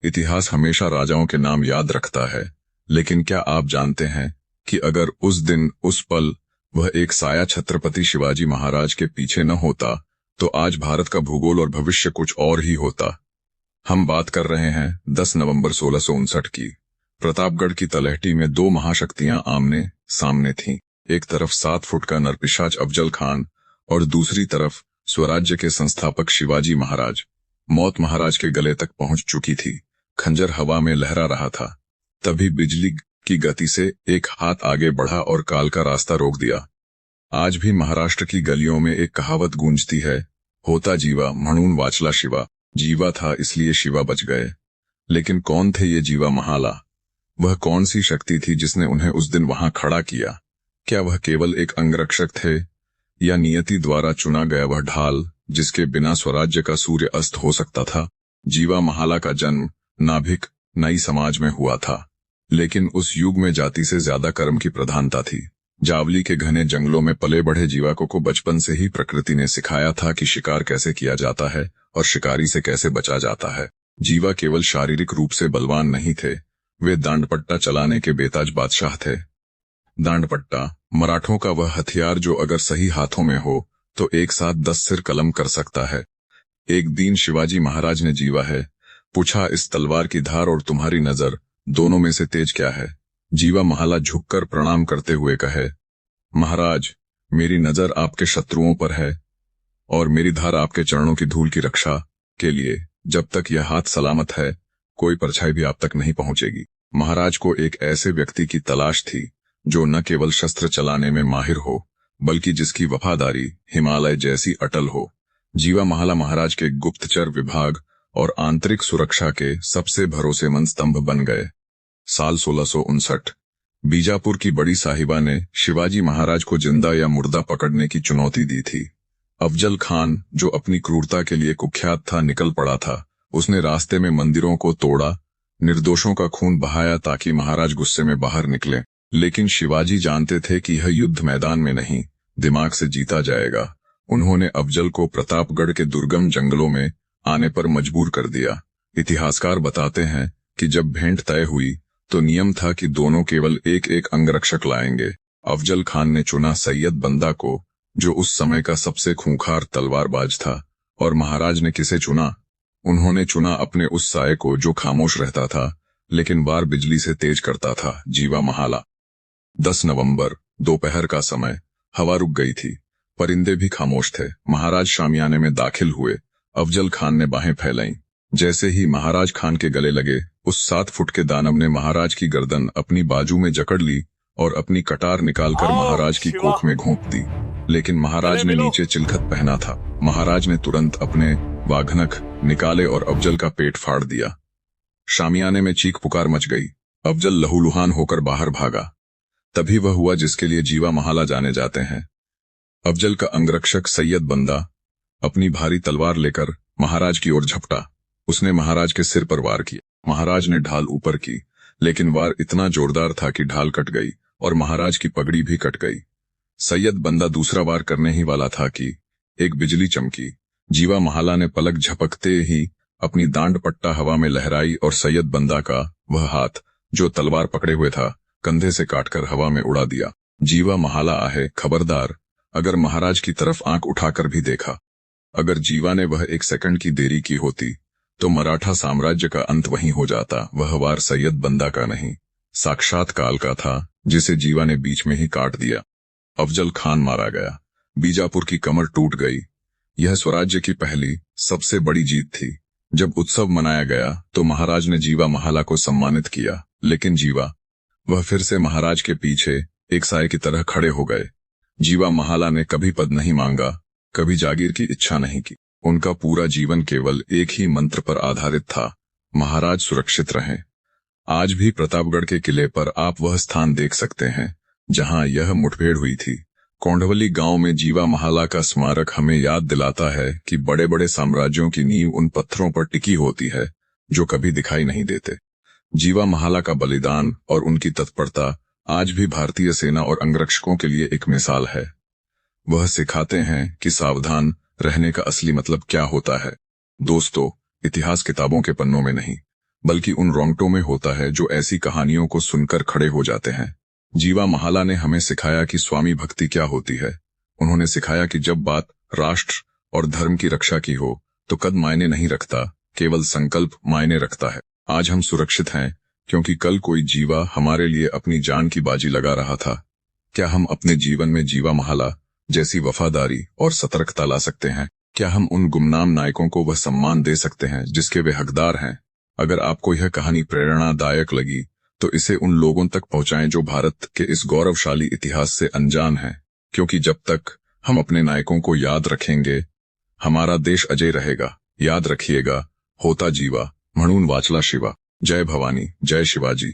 इतिहास हमेशा राजाओं के नाम याद रखता है, लेकिन क्या आप जानते हैं कि अगर उस दिन, उस पल, वह एक साया छत्रपति शिवाजी महाराज के पीछे न होता, तो आज भारत का भूगोल और भविष्य कुछ और ही होता। हम बात कर रहे हैं 10 नवंबर 1659 की। प्रतापगढ़ की तलहटी में दो महाशक्तियां आमने सामने थीं। एक तरफ 7 फुट का नरपिशाच अफजल खान और दूसरी तरफ स्वराज्य के संस्थापक शिवाजी महाराज। मौत महाराज के गले तक पहुंच चुकी थी, खंजर हवा में लहरा रहा था। तभी बिजली की गति से एक हाथ आगे बढ़ा और काल का रास्ता रोक दिया। आज भी महाराष्ट्र की गलियों में एक कहावत गूंजती है, होता जीवा म्हणून वाचला शिवा। जीवा था इसलिए शिवा बच गए। लेकिन कौन थे ये जीवा महाला? वह कौन सी शक्ति थी जिसने उन्हें उस दिन वहां खड़ा किया? क्या वह केवल एक अंगरक्षक थे, या नियति द्वारा चुना गया वह ढाल जिसके बिना स्वराज्य का सूर्य अस्त हो सकता था? जीवा महाला का जन्म नाभिक नई समाज में हुआ था, लेकिन उस युग में जाति से ज्यादा कर्म की प्रधानता थी। जावली के घने जंगलों में पले बढ़े जीवा को बचपन से ही प्रकृति ने सिखाया था कि शिकार कैसे किया जाता है और शिकारी से कैसे बचा जाता है। जीवा केवल शारीरिक रूप से बलवान नहीं थे, वे दांडपट्टा चलाने के बेताज बादशाह थे। दांडपट्टा मराठों का वह हथियार जो अगर सही हाथों में हो तो एक साथ 10 सिर कलम कर सकता है। एक दिन शिवाजी महाराज ने जीवा है पूछा, इस तलवार की धार और तुम्हारी नजर, दोनों में से तेज क्या है? जीवा महाला झुककर प्रणाम करते हुए कहे, महाराज, मेरी नजर आपके शत्रुओं पर है और मेरी धार आपके चरणों की धूल की रक्षा के लिए। जब तक यह हाथ सलामत है, कोई परछाई भी आप तक नहीं पहुंचेगी। महाराज को एक ऐसे व्यक्ति की तलाश थी जो न केवल शस्त्र चलाने में माहिर हो, बल्कि जिसकी वफादारी हिमालय जैसी अटल हो। जीवा महाला महाराज के गुप्तचर विभाग और आंतरिक सुरक्षा के सबसे भरोसेमंद स्तंभ बन गए। साल 1659 बीजापुर की बड़ी साहिबा ने शिवाजी महाराज को जिंदा या मुर्दा पकड़ने की चुनौती दी थी। अफजल खान, जो अपनी क्रूरता के लिए कुख्यात था, निकल पड़ा था। उसने रास्ते में मंदिरों को तोड़ा, निर्दोषों का खून बहाया ताकि महाराज गुस्से में बाहर निकले। लेकिन शिवाजी जानते थे कि यह युद्ध मैदान में नहीं, दिमाग से जीता जाएगा। उन्होंने अफजल को प्रतापगढ़ के दुर्गम जंगलों में आने पर मजबूर कर दिया। इतिहासकार बताते हैं कि जब भेंट तय हुई तो नियम था कि दोनों केवल एक एक अंगरक्षक लाएंगे। अफजल खान ने चुना सैयद बंदा को, जो उस समय का सबसे खूंखार तलवारबाज था। और महाराज ने किसे चुना? उन्होंने चुना अपने उस साये को जो खामोश रहता था लेकिन वार बिजली से तेज करता था, जीवा महाला। 10 नवंबर दोपहर का समय, हवा रुक गई थी, परिंदे भी खामोश थे। महाराज शामियाने में दाखिल हुए। अफजल खान ने बाहें फैलाईं। जैसे ही महाराज खान के गले लगे, उस 7 फुट के दानव ने महाराज की गर्दन अपनी बाजू में जकड़ ली और अपनी कटार निकालकर महाराज की कोख में घोंप दी। लेकिन महाराज ने नीचे चिलखत पहना था। महाराज ने तुरंत अपने वाघनख निकाले और अफजल का पेट फाड़ दिया। शामियाने में चीख पुकार मच गई। अफजल लहूलुहान होकर बाहर भागा। तभी वह हुआ जिसके लिए जीवा महाला जाने जाते हैं। अफजल का अंगरक्षक सैयद बंदा अपनी भारी तलवार लेकर महाराज की ओर झपटा। उसने महाराज के सिर पर वार किया। महाराज ने ढाल ऊपर की, लेकिन वार इतना जोरदार था कि ढाल कट गई और महाराज की पगड़ी भी कट गई। सैयद बंदा दूसरा वार करने ही वाला था कि एक बिजली चमकी। जीवा महाला ने पलक झपकते ही अपनी दांड पट्टा हवा में लहराई और सैयद बंदा का वह हाथ जो तलवार पकड़े हुए था, कंधे से काटकर हवा में उड़ा दिया। जीवा महाला आहे, खबरदार, अगर महाराज की तरफ आंख उठाकर भी देखा। अगर जीवा ने वह 1 सेकंड की देरी की होती तो मराठा साम्राज्य का अंत वहीं हो जाता। वह वार सैयद बंदा का नहीं, साक्षात काल का था, जिसे जीवा ने बीच में ही काट दिया। अफजल खान मारा गया। बीजापुर की कमर टूट गई। यह स्वराज्य की पहली सबसे बड़ी जीत थी। जब उत्सव मनाया गया तो महाराज ने जीवा महाला को सम्मानित किया, लेकिन जीवा, वह फिर से महाराज के पीछे एक साये की तरह खड़े हो गए। जीवा महाला ने कभी पद नहीं मांगा, कभी जागीर की इच्छा नहीं की। उनका पूरा जीवन केवल एक ही मंत्र पर आधारित था, महाराज सुरक्षित रहें। आज भी प्रतापगढ़ के किले पर आप वह स्थान देख सकते हैं जहां यह मुठभेड़ हुई थी। कोंडवली गांव में जीवा महाला का स्मारक हमें याद दिलाता है कि बड़े बड़े साम्राज्यों की नींव उन पत्थरों पर टिकी होती है जो कभी दिखाई नहीं देते। जीवा महाला का बलिदान और उनकी तत्परता आज भी भारतीय सेना और अंगरक्षकों के लिए एक मिसाल है। वह सिखाते हैं कि सावधान रहने का असली मतलब क्या होता है। दोस्तों, इतिहास किताबों के पन्नों में नहीं, बल्कि उन रोंगटों में होता है जो ऐसी कहानियों को सुनकर खड़े हो जाते हैं। जीवा महाला ने हमें सिखाया कि स्वामी भक्ति क्या होती है। उन्होंने सिखाया कि जब बात राष्ट्र और धर्म की रक्षा की हो तो कद मायने नहीं रखता, केवल संकल्प मायने रखता है। आज हम सुरक्षित हैं क्योंकि कल कोई जीवा हमारे लिए अपनी जान की बाजी लगा रहा था। क्या हम अपने जीवन में जीवा महाला जैसी वफादारी और सतर्कता ला सकते हैं? क्या हम उन गुमनाम नायकों को वह सम्मान दे सकते हैं जिसके वे हकदार हैं? अगर आपको यह कहानी प्रेरणादायक लगी तो इसे उन लोगों तक पहुंचाएं जो भारत के इस गौरवशाली इतिहास से अनजान हैं, क्योंकि जब तक हम अपने नायकों को याद रखेंगे हमारा देश अजय रहेगा। याद रखिएगा, होता जीवा म्हणून वाचला शिवा। जय भवानी, जय शिवाजी।